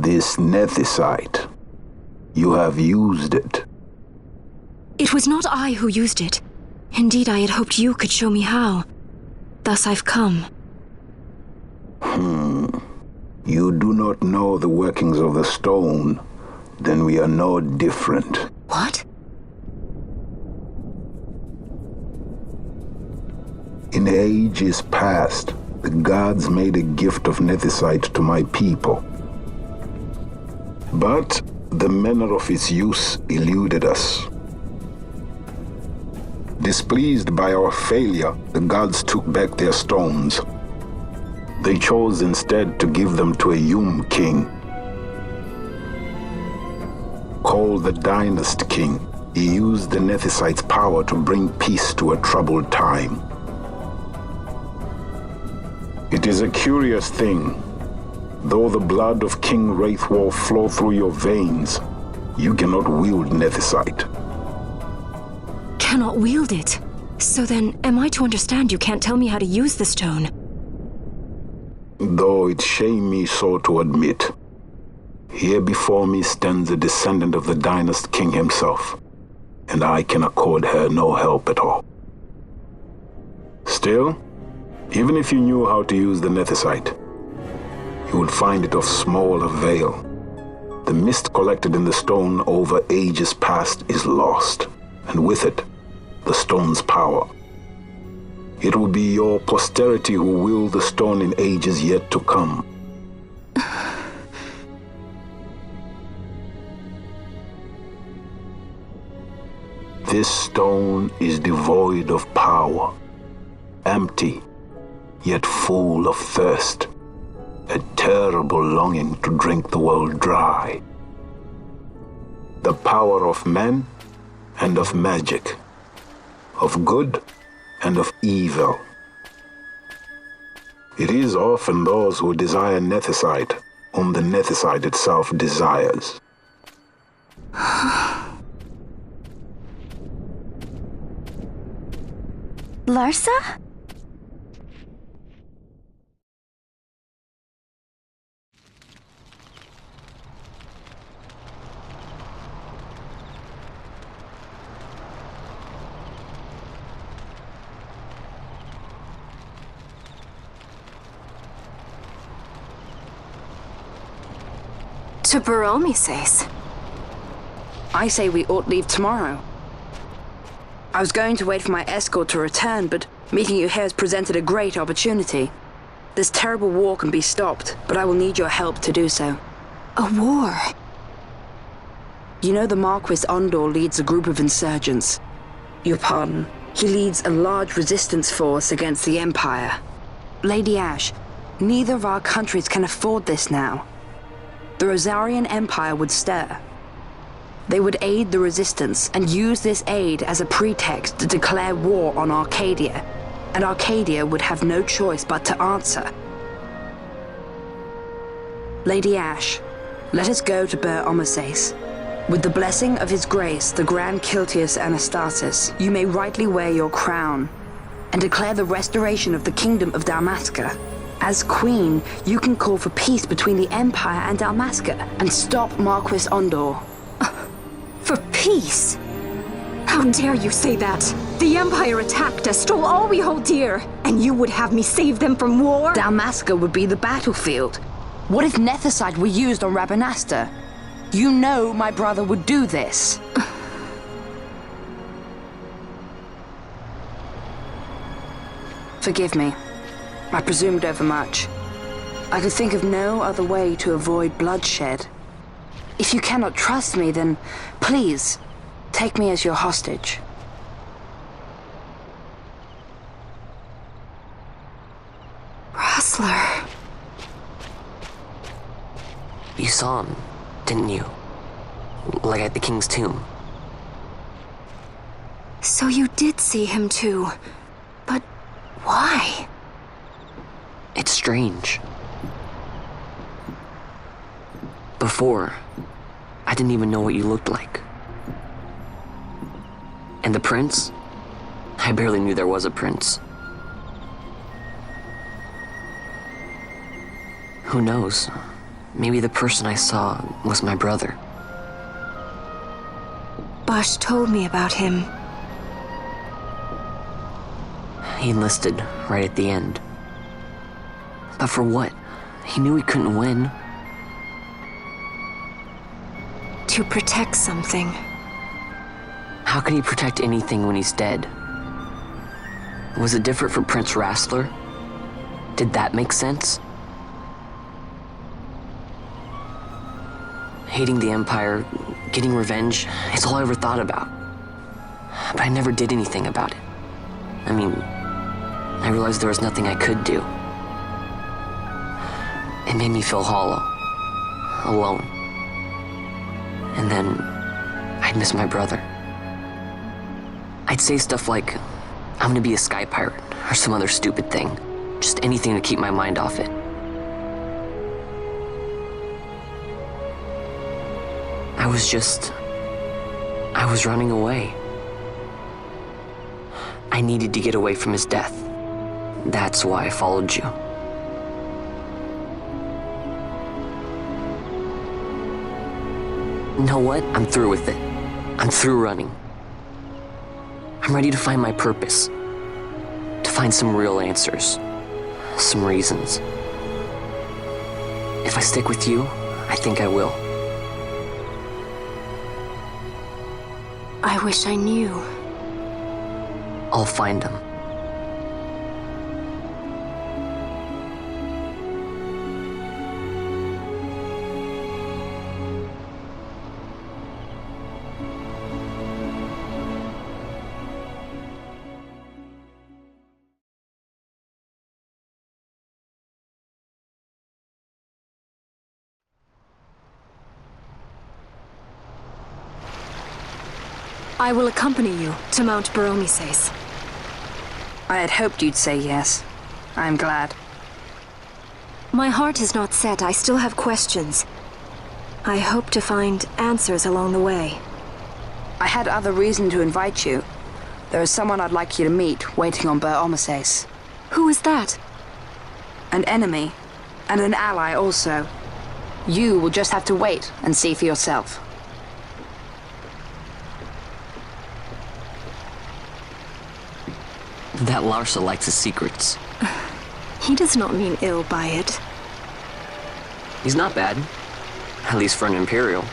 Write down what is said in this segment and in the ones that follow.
This nethicite. You have used it. It was not I who used it. Indeed, I had hoped you could show me how. Thus I've come. You do not know the workings of the stone. Then we are no different. What? In ages past, the gods made a gift of nethicite to my people. But the manner of its use eluded us. Displeased by our failure, the gods took back their stones. They chose instead to give them to a Yum king. Called the Dynast King, he used the nethicite's power to bring peace to a troubled time. It is a curious thing. Though the blood of King Wraithwolf flow through your veins, you cannot wield nethicite. Cannot wield it? So then, am I to understand you can't tell me how to use the stone? Though it shame me so to admit, here before me stands a descendant of the Dynast King himself, and I can accord her no help at all. Still, even if you knew how to use the nethicite, you would find it of small avail. The mist collected in the stone over ages past is lost, and with it, the stone's power. It will be your posterity who wield the stone in ages yet to come. This stone is devoid of power, empty, yet full of thirst, a terrible longing to drink the world dry. The power of men and of magic, of good and of evil. It is often those who desire nethicite whom the nethicite itself desires. Larsa? To Baromi says. I say we ought leave tomorrow. I was going to wait for my escort to return, but meeting you here has presented a great opportunity. This terrible war can be stopped, but I will need your help to do so. A war? You know the Marquis Ondor leads a group of insurgents. Your pardon. He leads a large resistance force against the Empire. Lady Ashe, neither of our countries can afford this now. The Rosarian Empire would stir. They would aid the resistance and use this aid as a pretext to declare war on Arcadia, and Arcadia would have no choice but to answer. Lady Ashe, let us go to Bur Omases. With the blessing of His Grace, the Grand Kiltius Anastasis, you may rightly wear your crown and declare the restoration of the Kingdom of Dalmasca. As Queen, you can call for peace between the Empire and Dalmasca and stop Marquis Ondor. For peace? How dare you say that? The Empire attacked us, stole all we hold dear, and you would have me save them from war? Dalmasca would be the battlefield. What if nethicite were used on Rabanasta? You know my brother would do this. Forgive me. I presumed overmuch. I could think of no other way to avoid bloodshed. If you cannot trust me, then please, take me as your hostage. Rustler. You saw him, didn't you? Like at the King's tomb. So you did see him too. But why? It's strange. Before, I didn't even know what you looked like. And the prince? I barely knew there was a prince. Who knows? maybe the person I saw was my brother. Bosch told me about him. He enlisted right at the end. But for what? He knew he couldn't win. To protect something. How can he protect anything when he's dead? Was it different for Prince Rassler? Did that make sense? Hating the Empire, getting revenge, it's all I ever thought about. But I never did anything about it. I mean, I realized there was nothing I could do. It made me feel hollow, alone. And then I'd miss my brother. I'd say stuff like, I'm gonna be a sky pirate, or some other stupid thing. Just anything to keep my mind off it. I was running away. I needed to get away from his death. That's why I followed you. You know what? I'm through with it. I'm through running. I'm ready to find my purpose. To find some real answers. Some reasons. If I stick with you, I think I will. I wish I knew. I'll find them. I will accompany you to Mount Baromises. I had hoped you'd say yes. I'm glad. My heart is not set. I still have questions. I hope to find answers along the way. I had other reason to invite you. There is someone I'd like you to meet, waiting on Baromises. Who is that? An enemy, and an ally also. You will just have to wait and see for yourself. That Larsa likes his secrets. He does not mean ill by it. He's not bad. At least for an Imperial.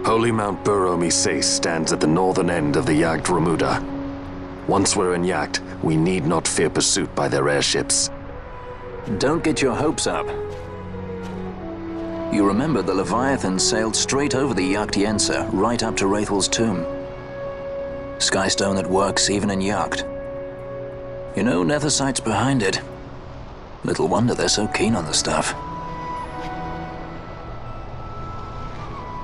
Holy Mount Baromises stands at the northern end of the Yacht Remuda. Once we're in Yacht, we need not fear pursuit by their airships. Don't get your hopes up. You remember the Leviathan sailed straight over the Yacht Yensa, right up to Wraithel's tomb. Skystone that works even in Yacht. You know, Nethersight's behind it. Little wonder they're so keen on the stuff.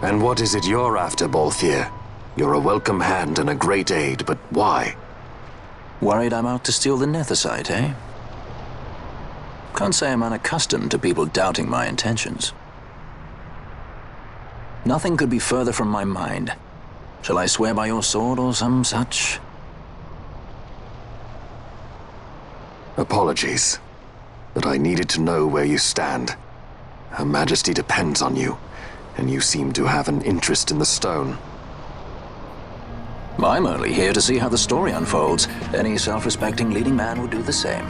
And what is it you're after, Balthier? You're a welcome hand and a great aid, but why? Worried I'm out to steal the Nethersight, eh? Can't say I'm unaccustomed to people doubting my intentions. Nothing could be further from my mind. Shall I swear by your sword or some such? Apologies, but I needed to know where you stand. Her Majesty depends on you, and you seem to have an interest in the stone. I'm only here to see how the story unfolds. Any self-respecting leading man would do the same.